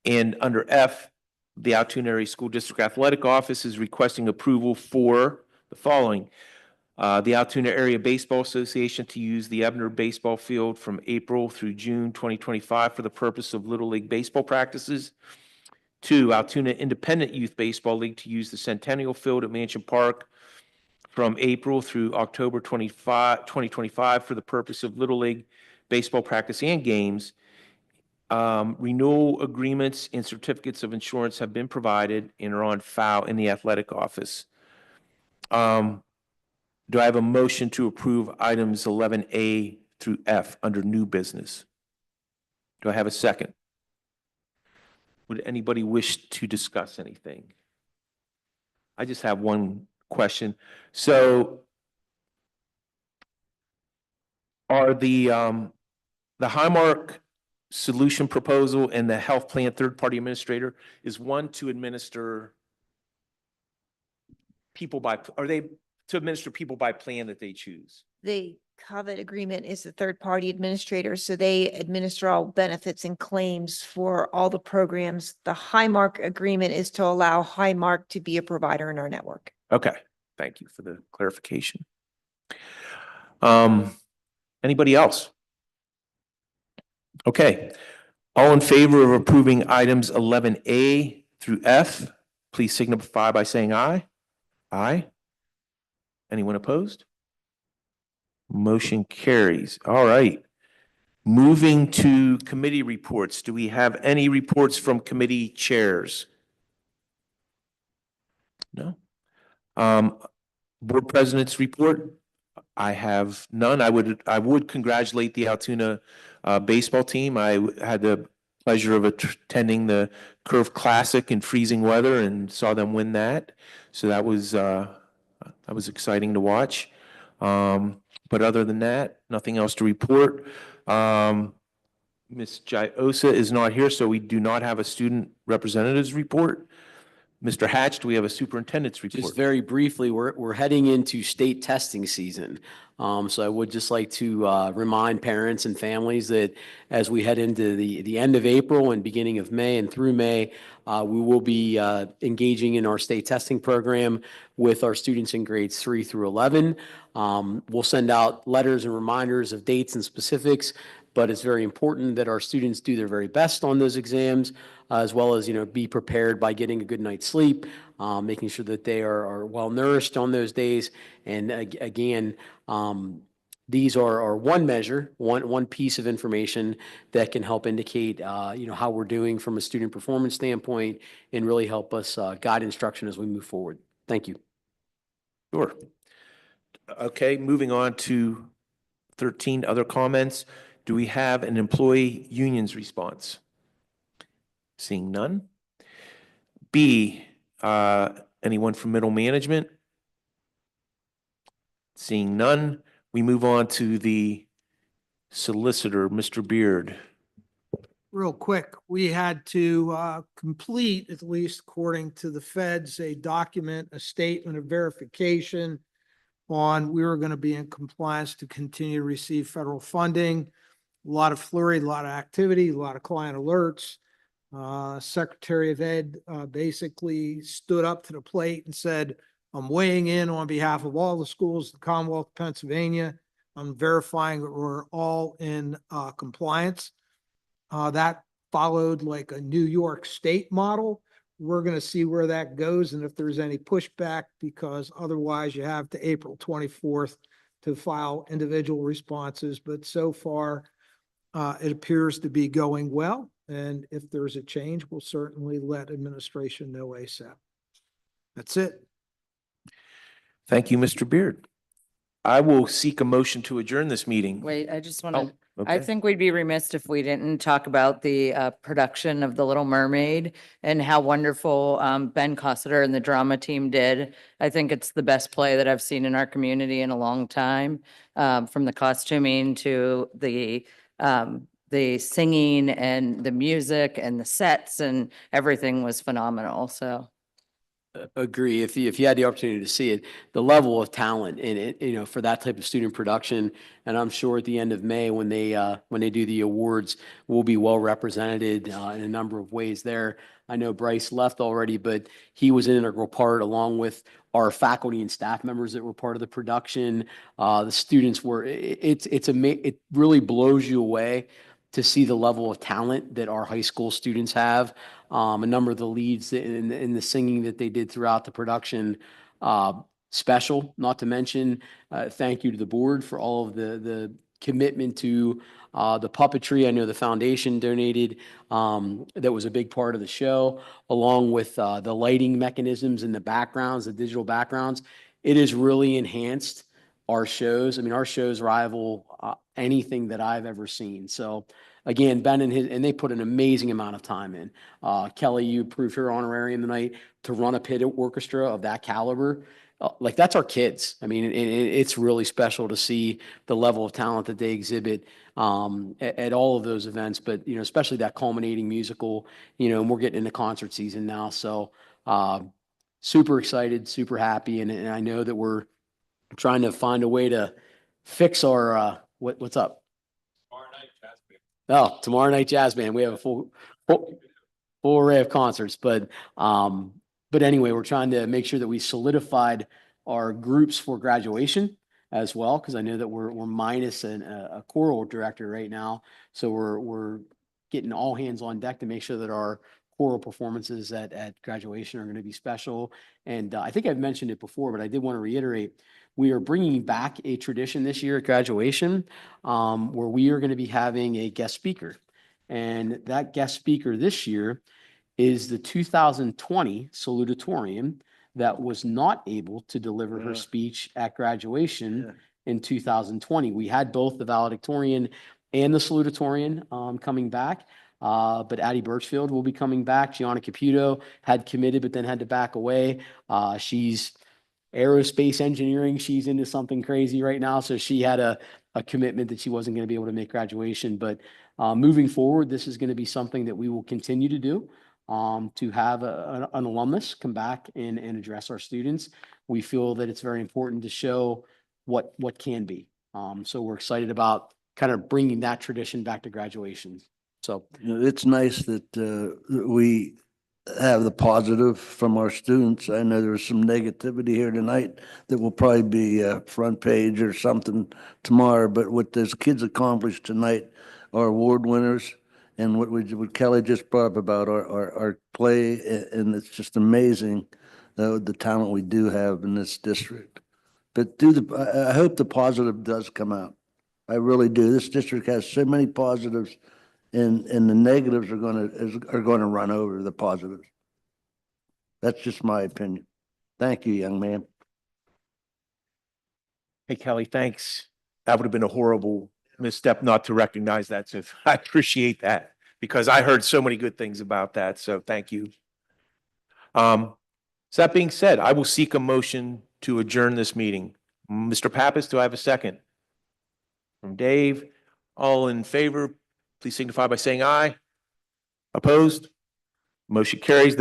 And under F, the Altoona Area School District Athletic Office is requesting approval for the following. The Altoona Area Baseball Association to use the Ebner Baseball Field from April through June 2025 for the purpose of Little League baseball practices. 2, Altoona Independent Youth Baseball League to use the Centennial Field at Mansion Park from April through October 2025 for the purpose of Little League baseball practice and games. Renewal agreements and certificates of insurance have been provided and are on file in the athletic office. Do I have a motion to approve items 11A through F under new business? Do I have a second? Would anybody wish to discuss anything? I just have one question. So are the Highmark solution proposal and the health plan third-party administrator, is one to administer people by, are they to administer people by plan that they choose? The COVID agreement is the third-party administrator, so they administer all benefits and claims for all the programs. The Highmark agreement is to allow Highmark to be a provider in our network. Okay, thank you for the clarification. Anybody else? Okay, all in favor of approving items 11A through F, please signify by saying aye. Aye. Anyone opposed? Motion carries. All right. Moving to committee reports. Do we have any reports from committee chairs? No. Board president's report. I have none. I would congratulate the Altoona baseball team. I had the pleasure of attending the Curve Classic in freezing weather and saw them win that. So that was exciting to watch. But other than that, nothing else to report. Ms. Giosa is not here, so we do not have a student representative's report. Mr. Hatch, do we have a superintendent's report? Just very briefly, we're heading into state testing season. So I would just like to remind parents and families that as we head into the end of April and beginning of May and through May, we will be engaging in our state testing program with our students in grades 3 through 11. We'll send out letters and reminders of dates and specifics, but it's very important that our students do their very best on those exams, as well as, be prepared by getting a good night's sleep, making sure that they are well nourished on those days. And again, these are one measure, one piece of information that can help indicate, how we're doing from a student performance standpoint and really help us guide instruction as we move forward. Thank you. Sure. Okay, moving on to 13, other comments. Do we have an employee unions response? Seeing none. B, anyone from middle management? Seeing none, we move on to the solicitor, Mr. Beard. Real quick, we had to complete, at least according to the feds, a document, a statement of verification on we were going to be in compliance to continue to receive federal funding. A lot of flurry, a lot of activity, a lot of client alerts. Secretary of Ed basically stood up to the plate and said, I'm weighing in on behalf of all the schools in the Commonwealth of Pennsylvania. I'm verifying that we're all in compliance. That followed like a New York State model. We're going to see where that goes and if there's any pushback, because otherwise you have to April 24th to file individual responses. But so far, it appears to be going well. And if there's a change, we'll certainly let administration know ASAP. That's it. Thank you, Mr. Beard. I will seek a motion to adjourn this meeting. Wait, I just want to, I Okay. think we'd be remiss if we didn't talk about the production of The Little Mermaid and how wonderful Ben Cossiter and the drama team did. I think it's the best play that I've seen in our community in a long time, from the costuming to the singing and the music and the sets, and everything was phenomenal. So agree. If you had the opportunity to see it, the level of talent in it, for that type of student production. And I'm sure at the end of May, when they do the awards, we'll be well represented in a number of ways there. I know Bryce left already, but he was an integral part along with our faculty and staff members that were part of the production. The students were, it really blows you away to see the level of talent that our high school students have. A number of the leads in the singing that they did throughout the production, special, not to mention, thank you to the board for all of the commitment to the puppetry. I know the foundation donated, that was a big part of the show, along with the lighting mechanisms and the backgrounds, the digital backgrounds. It has really enhanced our shows. I mean, our shows rival anything that I've ever seen. So again, Ben and they put an amazing amount of time in. Kelly, you approved her honorarium tonight to run a pit orchestra of that caliber. Like that's our kids. I mean, it's really special to see the level of talent that they exhibit at all of those events. But especially that culminating musical. And we're getting into concert season now, so super excited, super happy, and I know that we're trying to find a way to fix our what's up. Oh, tomorrow night jazz band. We have a full array of concerts, but anyway, we're trying to make sure that we solidified our groups for graduation as well, because I know that we're minus a choral director right now, so we're getting all hands on deck to make sure that our choral performances at graduation are going to be special. And I think I've mentioned it before, but I did want to reiterate. We are bringing back a tradition this year at graduation, where we are going to be having a guest speaker. And that guest speaker this year is the 2020 salutatorian that was not able to deliver her speech at graduation in 2020. We had both the valedictorian and the salutatorian coming back, but Addie Birchfield will be coming back. Gianna Caputo had committed, but then had to back away. She's aerospace engineering. She's into something crazy right now. So she had a commitment that she wasn't going to be able to make graduation. But moving forward, this is going to be something that we will continue to do, to have an alumnus come back and address our students. We feel that it's very important to show what can be. So we're excited about kind of bringing that tradition back to graduation. So it's nice that we have the positive from our students. I know there's some negativity here tonight that will probably be front page or something tomorrow, but what those kids accomplished tonight are award winners. And what Kelly just brought up about our play, and it's just amazing the talent we do have in this district. But I hope the positive does come out. I really do. This district has so many positives, and the negatives are going to run over the positives. That's just my opinion. Thank you, young man. Hey, Kelly, thanks. That would have been a horrible misstep not to recognize that. So I appreciate that, because I heard so many good things about that. So thank you. So that being said, I will seek a motion to adjourn this meeting. Mr. Pappas, do I have a second? From Dave. All in favor, please signify by saying aye. Opposed? Motion carries.